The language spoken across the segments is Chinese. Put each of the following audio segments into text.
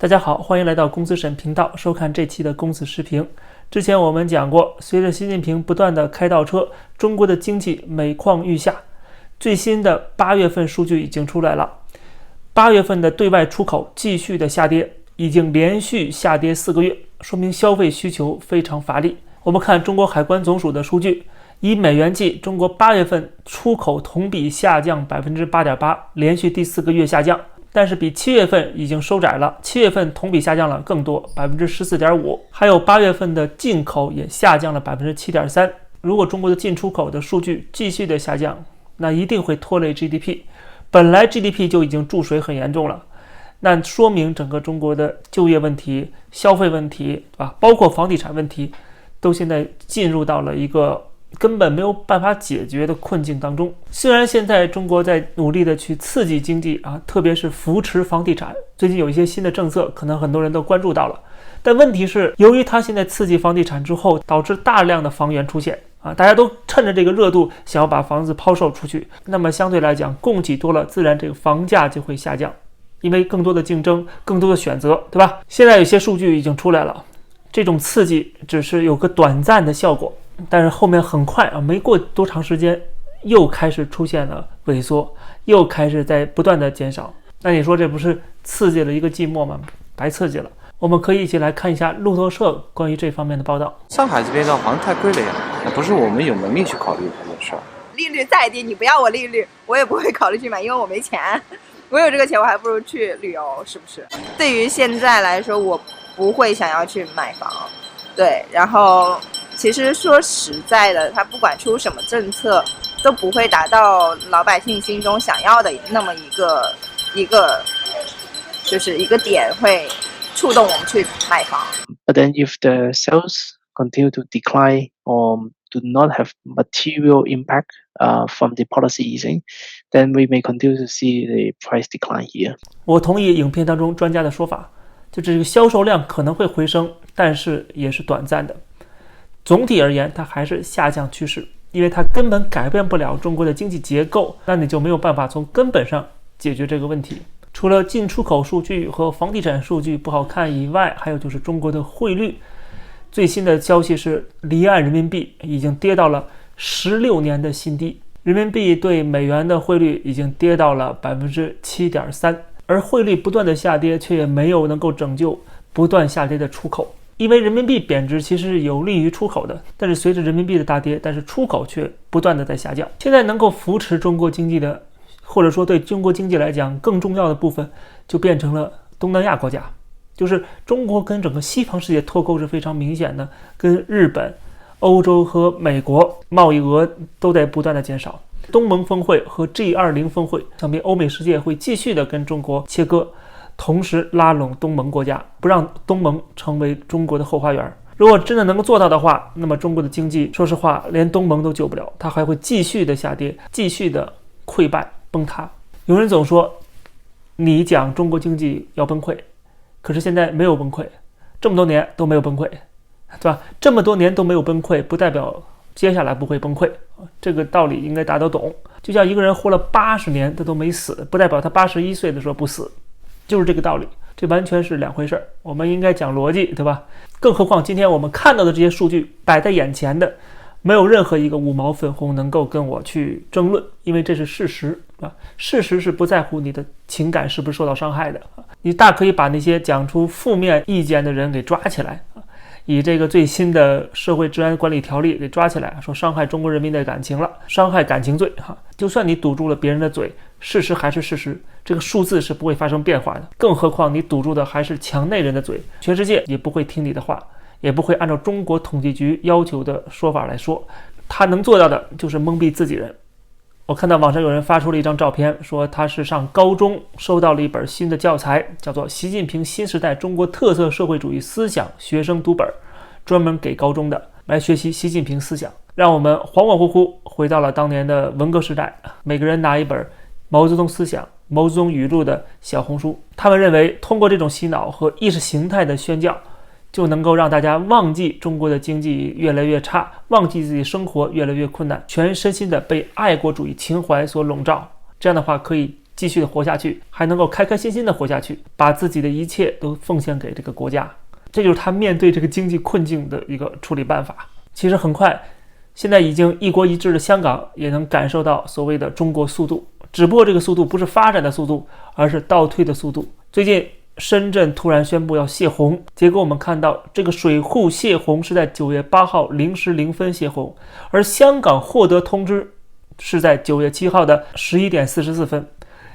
大家好，欢迎来到公子沈频道，收看这期的公子视频。之前我们讲过，随着习近平不断的开倒车，中国的经济每况愈下。最新的8月份数据已经出来了，8月份的对外出口继续的下跌，已经连续下跌4个月，说明消费需求非常乏力。我们看中国海关总署的数据，以美元计，中国8月份出口同比下降 8.8%， 连续第4个月下降。但是比7月份已经收窄了，7月份同比下降了更多 14.5%， 还有8月份的进口也下降了 7.3%。 如果中国的进出口的数据继续的下降，那一定会拖累 GDP， 本来 GDP 就已经注水很严重了，那说明整个中国的就业问题、消费问题包括房地产问题，都现在进入到了一个根本没有办法解决的困境当中。虽然现在中国在努力的去刺激经济特别是扶持房地产，最近有一些新的政策，可能很多人都关注到了。但问题是，由于它现在刺激房地产之后，导致大量的房源出现大家都趁着这个热度想要把房子抛售出去，那么相对来讲，供给多了，自然这个房价就会下降，因为更多的竞争，更多的选择，对吧？现在有些数据已经出来了，这种刺激只是有个短暂的效果，但是后面很快没过多长时间，又开始出现了萎缩，又开始在不断的减少。那你说这不是刺激了一个寂寞吗？白刺激了。我们可以一起来看一下路透社关于这方面的报道。上海这边的房子太贵了呀，不是我们有能力去考虑这件事儿。利率再低，你不要我利率，我也不会考虑去买，因为我没钱。我有这个钱，我还不如去旅游，是不是？对于现在来说，我不会想要去买房。对，然后其实说实在的，他不管出什么政策，都不会达到老百姓心中想要的那么一个就是一个点会触动我们去买房。 But then if the sales continue to decline or do not have material impact from the policy easing, then we may continue to see the price decline here. 我同意影片当中专家的说法，就这个销售量可能会回升，但是也是短暂的。总体而言，它还是下降趋势，因为它根本改变不了中国的经济结构，那你就没有办法从根本上解决这个问题。除了进出口数据和房地产数据不好看以外，还有就是中国的汇率。最新的消息是，离岸人民币已经跌到了16年的新低，人民币对美元的汇率已经跌到了 7.3%， 而汇率不断的下跌，却也没有能够拯救不断下跌的出口。因为人民币贬值其实是有利于出口的，但是随着人民币的大跌，但是出口却不断的在下降。现在能够扶持中国经济的，或者说对中国经济来讲更重要的部分，就变成了东南亚国家。就是中国跟整个西方世界脱钩是非常明显的，跟日本、欧洲和美国贸易额都在不断的减少。东盟峰会和 G20 峰会，想必欧美世界会继续的跟中国切割，同时拉拢东盟国家，不让东盟成为中国的后花园。如果真的能够做到的话，那么中国的经济说实话连东盟都救不了，它还会继续的下跌，继续的溃败崩塌。有人总说你讲中国经济要崩溃，可是现在没有崩溃，这么多年都没有崩溃，对吧？这么多年都没有崩溃，不代表接下来不会崩溃，这个道理应该大家都懂。就像一个人活了80年他都没死，不代表他81岁的时候不死，就是这个道理，这完全是两回事。我们应该讲逻辑，对吧？更何况今天我们看到的这些数据摆在眼前的，没有任何一个五毛粉红能够跟我去争论，因为这是事实事实是不在乎你的情感是不是受到伤害的。你大可以把那些讲出负面意见的人给抓起来，以这个最新的社会治安管理条例给抓起来，说伤害中国人民的感情了，伤害感情罪就算你堵住了别人的嘴，事实还是事实，这个数字是不会发生变化的。更何况你堵住的还是墙内人的嘴，全世界也不会听你的话，也不会按照中国统计局要求的说法来说，他能做到的就是蒙蔽自己人。我看到网上有人发出了一张照片，说他是上高中收到了一本新的教材，叫做《习近平新时代中国特色社会主义思想学生读本》，专门给高中的，来学习习近平思想，让我们恍恍惚惚回到了当年的文革时代。每个人拿一本毛泽东思想、毛泽东语录的小红书，他们认为通过这种洗脑和意识形态的宣教，就能够让大家忘记中国的经济越来越差，忘记自己生活越来越困难，全身心的被爱国主义情怀所笼罩。这样的话可以继续的活下去，还能够开开心心的活下去，把自己的一切都奉献给这个国家。这就是他面对这个经济困境的一个处理办法。其实很快，现在已经一国一制的香港也能感受到所谓的中国速度，只不过这个速度不是发展的速度，而是倒退的速度。最近深圳突然宣布要泄洪，结果我们看到这个水库泄洪是在9月8号0时0分泄洪，而香港获得通知是在9月7号的11点44分，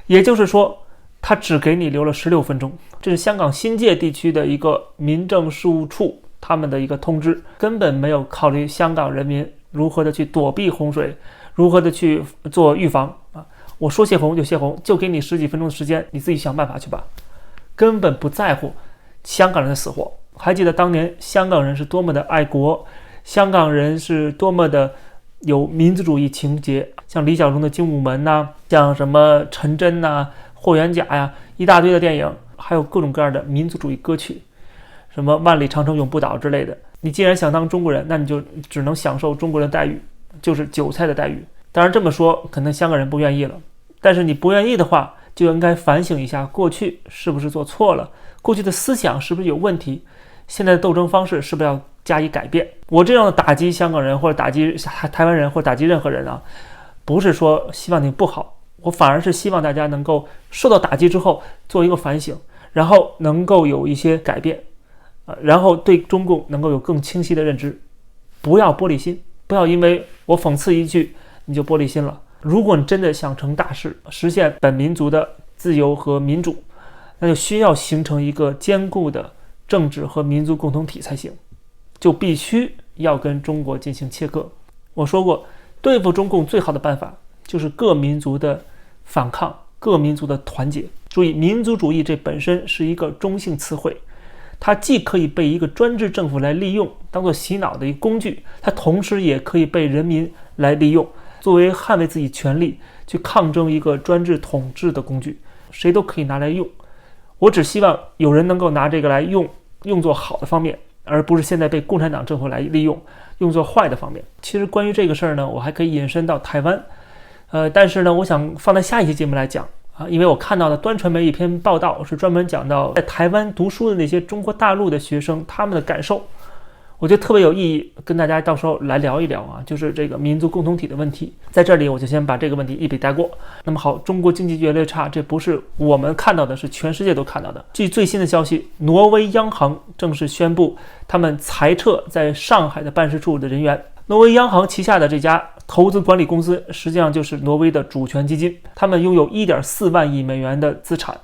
也就是说他只给你留了16分钟。这是香港新界地区的一个民政事务处他们的一个通知，根本没有考虑香港人民如何的去躲避洪水，如何的去做预防啊！我说泄洪就泄洪，就给你10几分钟的时间，你自己想办法去吧，根本不在乎香港人的死活。还记得当年香港人是多么的爱国，香港人是多么的有民族主义情节，像李小龙的精武门呐，像什么陈真呐、霍元甲呀，一大堆的电影，还有各种各样的民族主义歌曲，什么万里长城永不倒之类的。你既然想当中国人，那你就只能享受中国人的待遇，就是韭菜的待遇。当然这么说可能香港人不愿意了，但是你不愿意的话，就应该反省一下过去是不是做错了，过去的思想是不是有问题，现在的斗争方式是不是要加以改变。我这样的打击香港人或者打击台湾人或者打击任何人啊，不是说希望你不好，我反而是希望大家能够受到打击之后做一个反省，然后能够有一些改变，然后对中共能够有更清晰的认知，不要玻璃心，不要因为我讽刺一句你就玻璃心了。如果你真的想成大事，实现本民族的自由和民主，那就需要形成一个坚固的政治和民族共同体才行，就必须要跟中国进行切割。我说过，对付中共最好的办法就是各民族的反抗，各民族的团结。注意，民族主义这本身是一个中性词汇，它既可以被一个专制政府来利用，当作洗脑的一个工具，它同时也可以被人民来利用，作为捍卫自己权利去抗争一个专制统治的工具，谁都可以拿来用。我只希望有人能够拿这个来用作好的方面，而不是现在被共产党政府来利用作坏的方面。其实关于这个事儿呢，我还可以引申到台湾，但是呢，我想放在下一期节目来讲啊，因为我看到的端传媒一篇报道是专门讲到在台湾读书的那些中国大陆的学生他们的感受，我觉得特别有意义，跟大家到时候来聊一聊啊，就是这个民族共同体的问题。在这里我就先把这个问题一笔带过。那么好，中国经济越来越差，这不是我们看到的，是全世界都看到的。据最新的消息，挪威央行正式宣布他们裁撤在上海的办事处的人员。挪威央行旗下的这家投资管理公司实际上就是挪威的主权基金，他们拥有 1.4 万亿美元的资产，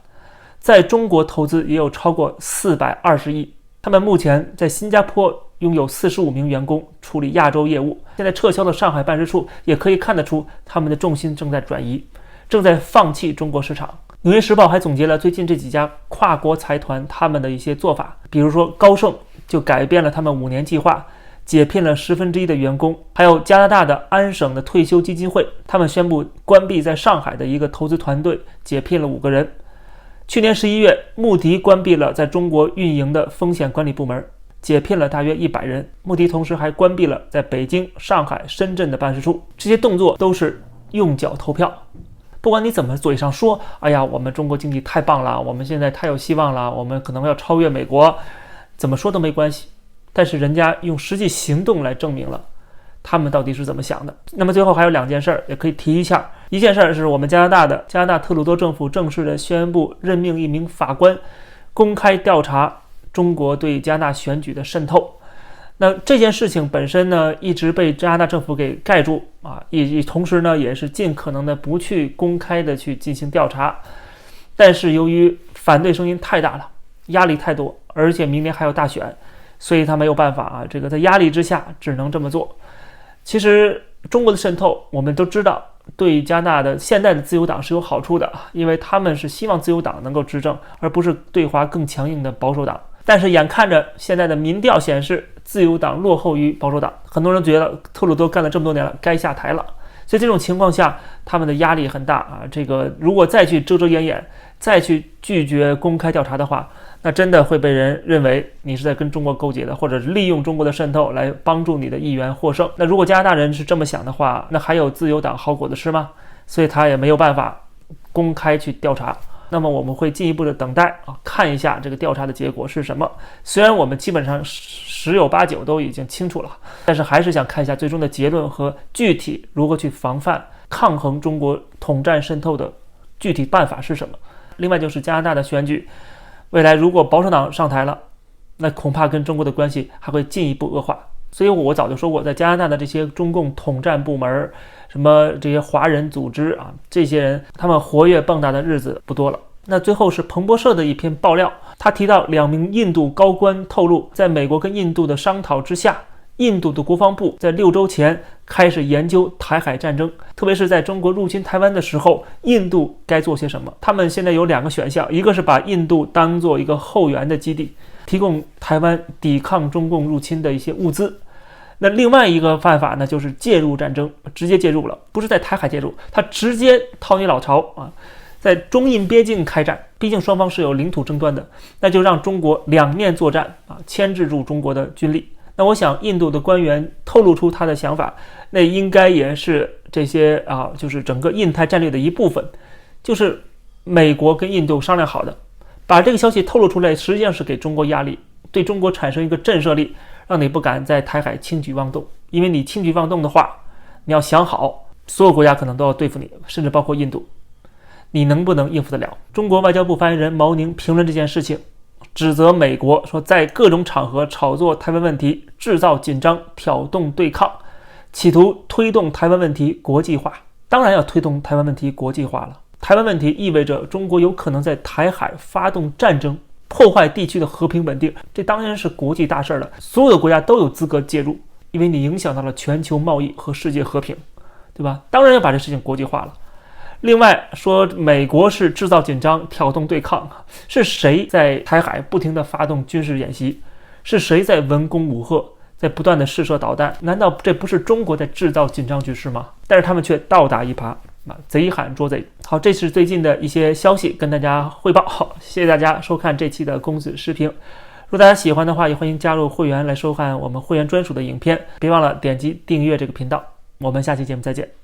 在中国投资也有超过420亿。他们目前在新加坡拥有45名员工处理亚洲业务，现在撤销了上海办事处，也可以看得出他们的重心正在转移，正在放弃中国市场。纽约时报还总结了最近这几家跨国财团他们的一些做法，比如说高盛就改变了他们5年计划，解聘了1/10的员工，还有加拿大的安省的退休基金会，他们宣布关闭在上海的一个投资团队，解聘了5个人。去年11月，穆迪关闭了在中国运营的风险管理部门，解聘了大约100人。穆迪同时还关闭了在北京、上海、深圳的办事处。这些动作都是用脚投票。不管你怎么嘴上说，哎呀，我们中国经济太棒了，我们现在太有希望了，我们可能要超越美国，怎么说都没关系。但是人家用实际行动来证明了他们到底是怎么想的。那么最后还有2件事也可以提一下。一件事是我们加拿大特鲁多政府正式的宣布任命一名法官，公开调查中国对加拿大选举的渗透。那这件事情本身呢，一直被加拿大政府给盖住啊，同时呢，也是尽可能的不去公开的去进行调查。但是由于反对声音太大了，压力太多，而且明年还有大选，所以他没有办法啊，这个在压力之下只能这么做。其实中国的渗透我们都知道，对加拿大的现在的自由党是有好处的，因为他们是希望自由党能够执政，而不是对华更强硬的保守党。但是眼看着现在的民调显示自由党落后于保守党，很多人觉得特鲁多干了这么多年了，该下台了。所以这种情况下，他们的压力很大啊。这个如果再去遮遮掩掩，再去拒绝公开调查的话，那真的会被人认为你是在跟中国勾结的，或者是利用中国的渗透来帮助你的议员获胜。那如果加拿大人是这么想的话，那还有自由党好果子吃吗？所以他也没有办法公开去调查。那么我们会进一步的等待看一下这个调查的结果是什么。虽然我们基本上十有八九都已经清楚了，但是还是想看一下最终的结论和具体如何去防范抗衡中国统战渗透的具体办法是什么。另外就是加拿大的选举，未来如果保守党上台了，那恐怕跟中国的关系还会进一步恶化。所以我早就说过，在加拿大的这些中共统战部门，什么这些华人组织这些人他们活跃蹦跶的日子不多了。那最后是彭博社的一篇爆料，他提到2名印度高官透露，在美国跟印度的商讨之下，印度的国防部在6周前开始研究台海战争，特别是在中国入侵台湾的时候，印度该做些什么。他们现在有2个选项，一个是把印度当做一个后援的基地，提供台湾抵抗中共入侵的一些物资。那另外一个办法呢，就是介入战争，直接介入了，不是在台海介入，他直接掏你老巢在中印边境开战，毕竟双方是有领土争端的，那就让中国两面作战牵制住中国的军力。那我想印度的官员透露出他的想法，那应该也是这些就是整个印太战略的一部分，就是美国跟印度商量好的，把这个消息透露出来，实际上是给中国压力，对中国产生一个震慑力，让你不敢在台海轻举妄动。因为你轻举妄动的话，你要想好，所有国家可能都要对付你，甚至包括印度，你能不能应付得了？中国外交部发言人毛宁评论这件事情，指责美国说在各种场合炒作台湾问题，制造紧张，挑动对抗，企图推动台湾问题国际化。当然要推动台湾问题国际化了，台湾问题意味着中国有可能在台海发动战争，破坏地区的和平稳定，这当然是国际大事了，所有的国家都有资格介入，因为你影响到了全球贸易和世界和平，对吧？当然要把这事情国际化了。另外说美国是制造紧张，挑动对抗，是谁在台海不停地发动军事演习？是谁在文攻武吓，在不断的试射导弹？难道这不是中国在制造紧张局势吗？但是他们却倒打一耙，贼喊捉贼。好，这是最近的一些消息跟大家汇报。好，谢谢大家收看这期的公子视频。如果大家喜欢的话，也欢迎加入会员来收看我们会员专属的影片，别忘了点击订阅这个频道。我们下期节目再见。